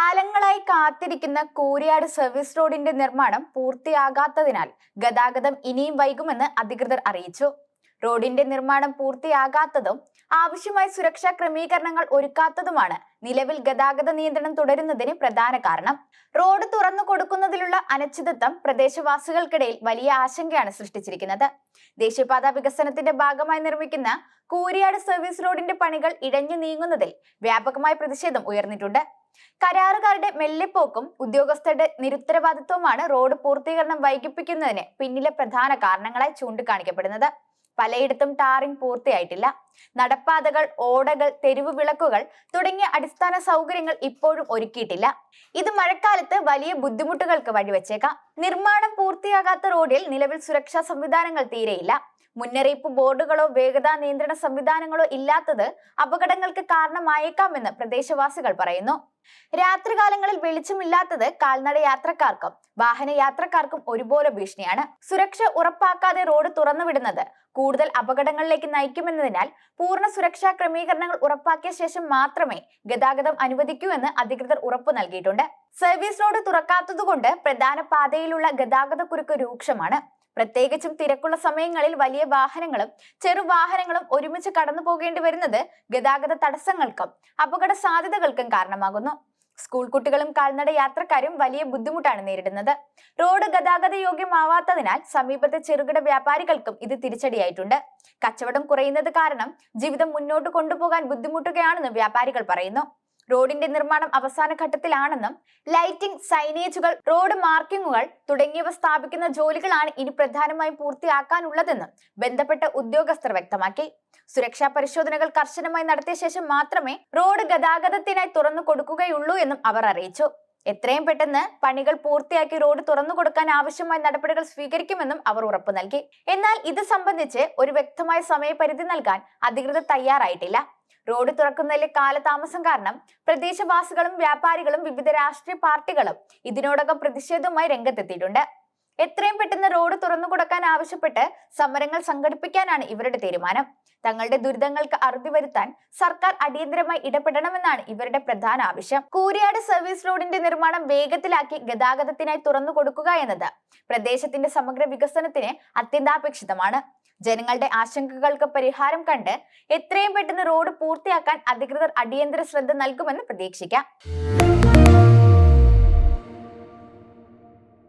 കാലങ്ങളായി കാത്തിരിക്കുന്ന കൂരിയാട് സർവീസ് റോഡിന്റെ നിർമ്മാണം പൂർത്തിയാകാത്തതിനാൽ ഗതാഗതം ഇനിയും വൈകുമെന്ന് അധികൃതർ അറിയിച്ചു. റോഡിന്റെ നിർമ്മാണം പൂർത്തിയാകാത്തതും ആവശ്യമായ സുരക്ഷാ ക്രമീകരണങ്ങൾ ഒരുക്കാത്തതുമാണ് നിലവിൽ ഗതാഗത നിയന്ത്രണം തുടരുന്നതിന് പ്രധാന കാരണം. റോഡ് തുറന്നു കൊടുക്കുന്നതിലുള്ള അനിശ്ചിതത്വം പ്രദേശവാസികൾക്കിടയിൽ വലിയ ആശങ്കയാണ് സൃഷ്ടിച്ചിരിക്കുന്നത്. ദേശീയപാത വികസനത്തിന്റെ ഭാഗമായി നിർമ്മിക്കുന്ന കൂരിയാട് സർവീസ് റോഡിന്റെ പണികൾ ഇഴഞ്ഞു നീങ്ങുന്നതിൽ വ്യാപകമായ പ്രതിഷേധം ഉയർന്നിട്ടുണ്ട്. കരാറുകാരുടെ മെല്ലെപ്പോക്കും ഉദ്യോഗസ്ഥരുടെ നിരുത്തരവാദിത്വമാണ് റോഡ് പൂർത്തീകരണം വൈകിപ്പിക്കുന്നതിന് പിന്നിലെ പ്രധാന കാരണങ്ങളായി ചൂണ്ടിക്കാണിക്കപ്പെടുന്നത്. പലയിടത്തും ടാറിംഗ് പൂർത്തിയായിട്ടില്ല. നടപ്പാതകൾ, ഓടകൾ, തെരുവ് വിളക്കുകൾ തുടങ്ങിയ അടിസ്ഥാന സൗകര്യങ്ങൾ ഇപ്പോഴും ഒരുക്കിയിട്ടില്ല. ഇത് മഴക്കാലത്ത് വലിയ ബുദ്ധിമുട്ടുകൾക്ക് വഴിവെച്ചേക്കാം. നിർമ്മാണം പൂർത്തിയാകാത്ത റോഡിൽ നിലവിൽ സുരക്ഷാ സംവിധാനങ്ങൾ തീരെയില്ല. മുന്നറിയിപ്പ് ബോർഡുകളോ വേഗതാ നിയന്ത്രണ സംവിധാനങ്ങളോ ഇല്ലാത്തത് അപകടങ്ങൾക്ക് കാരണമായേക്കാമെന്ന് പ്രദേശവാസികൾ പറയുന്നു. രാത്രികാലങ്ങളിൽ വെളിച്ചമില്ലാത്തത് കാൽനട യാത്രക്കാർക്കും വാഹന യാത്രക്കാർക്കും ഒരുപോലെ ഭീഷണിയാണ്. സുരക്ഷ ഉറപ്പാക്കാതെ റോഡ് തുറന്നുവിടുന്നത് കൂടുതൽ അപകടങ്ങളിലേക്ക് നയിക്കുമെന്നതിനാൽ പൂർണ്ണ സുരക്ഷാ ക്രമീകരണങ്ങൾ ഉറപ്പാക്കിയ ശേഷം മാത്രമേ ഗതാഗതം അനുവദിക്കൂ എന്ന് അധികൃതർ ഉറപ്പു നൽകിയിട്ടുണ്ട്. സർവീസ് റോഡ് തുറക്കാത്തതുകൊണ്ട് പ്രധാന പാതയിലുള്ള ഗതാഗത കുരുക്ക് രൂക്ഷമാണ്. പ്രത്യേകിച്ചും തിരക്കുള്ള സമയങ്ങളിൽ വലിയ വാഹനങ്ങളും ചെറുവാഹനങ്ങളും ഒരുമിച്ച് കടന്നു പോകേണ്ടി വരുന്നത് ഗതാഗത തടസ്സങ്ങൾക്കും അപകട സാധ്യതകൾക്കും കാരണമാകുന്നു. സ്കൂൾ കുട്ടികളും കാൽനട യാത്രക്കാരും വലിയ ബുദ്ധിമുട്ടാണ് നേരിടുന്നത്. റോഡ് ഗതാഗത യോഗ്യമാവാത്തതിനാൽ സമീപത്തെ ചെറുകിട വ്യാപാരികൾക്കും ഇത് തിരിച്ചടിയായിട്ടുണ്ട്. കച്ചവടം കുറയുന്നത് കാരണം ജീവിതം മുന്നോട്ട് കൊണ്ടുപോകാൻ ബുദ്ധിമുട്ടുകയാണെന്ന് വ്യാപാരികൾ പറയുന്നു. റോഡിന്റെ നിർമ്മാണം അവസാന ഘട്ടത്തിലാണെന്നും ലൈറ്റിംഗ്, സൈനേജുകൾ, റോഡ് മാർക്കിങ്ങുകൾ തുടങ്ങിയവ സ്ഥാപിക്കുന്ന ജോലികളാണ് ഇനി പ്രധാനമായും പൂർത്തിയാക്കാനുള്ളതെന്നും ബന്ധപ്പെട്ട ഉദ്യോഗസ്ഥർ വ്യക്തമാക്കി. സുരക്ഷാ പരിശോധനകൾ കർശനമായി നടത്തിയ ശേഷം മാത്രമേ റോഡ് ഗതാഗതത്തിനായി തുറന്നു കൊടുക്കുകയുള്ളൂ എന്നും അവർ അറിയിച്ചു. എത്രയും പെട്ടെന്ന് പണികൾ പൂർത്തിയാക്കി റോഡ് തുറന്നു കൊടുക്കാൻ ആവശ്യമായ നടപടികൾ സ്വീകരിക്കുമെന്നും അവർ ഉറപ്പു നൽകി. എന്നാൽ ഇത് സംബന്ധിച്ച് ഒരു വ്യക്തമായ സമയപരിധി നൽകാൻ അധികൃതർ തയ്യാറായിട്ടില്ല. റോഡ് തുറക്കുന്നതിലെ കാലതാമസം കാരണം പ്രദേശവാസികളും വ്യാപാരികളും വിവിധ രാഷ്ട്രീയ പാർട്ടികളും ഇതിനോടകം പ്രതിഷേധവുമായി രംഗത്തെത്തിയിട്ടുണ്ട്. എത്രയും പെട്ടെന്ന് റോഡ് തുറന്നു കൊടുക്കാൻ ആവശ്യപ്പെട്ട് സമരങ്ങൾ സംഘടിപ്പിക്കാനാണ് ഇവരുടെ തീരുമാനം. തങ്ങളുടെ ദുരിതങ്ങൾക്ക് അറുതി വരുത്താൻ സർക്കാർ അടിയന്തരമായി ഇടപെടണമെന്നാണ് ഇവരുടെ പ്രധാന ആവശ്യം. കൂരിയാട് സർവീസ് റോഡിന്റെ നിർമ്മാണം വേഗത്തിലാക്കി ഗതാഗതത്തിനായി തുറന്നു കൊടുക്കുക എന്നത് പ്രദേശത്തിന്റെ സമഗ്ര വികസനത്തിന് അത്യന്താപേക്ഷിതമാണ്. ജനങ്ങളുടെ ആശങ്കകൾക്ക് പരിഹാരം കണ്ട് എത്രയും പെട്ടെന്ന് റോഡ് പൂർത്തിയാക്കാൻ അധികൃതർ അടിയന്തര ശ്രദ്ധ നൽകുമെന്ന് പ്രതീക്ഷിക്കാം.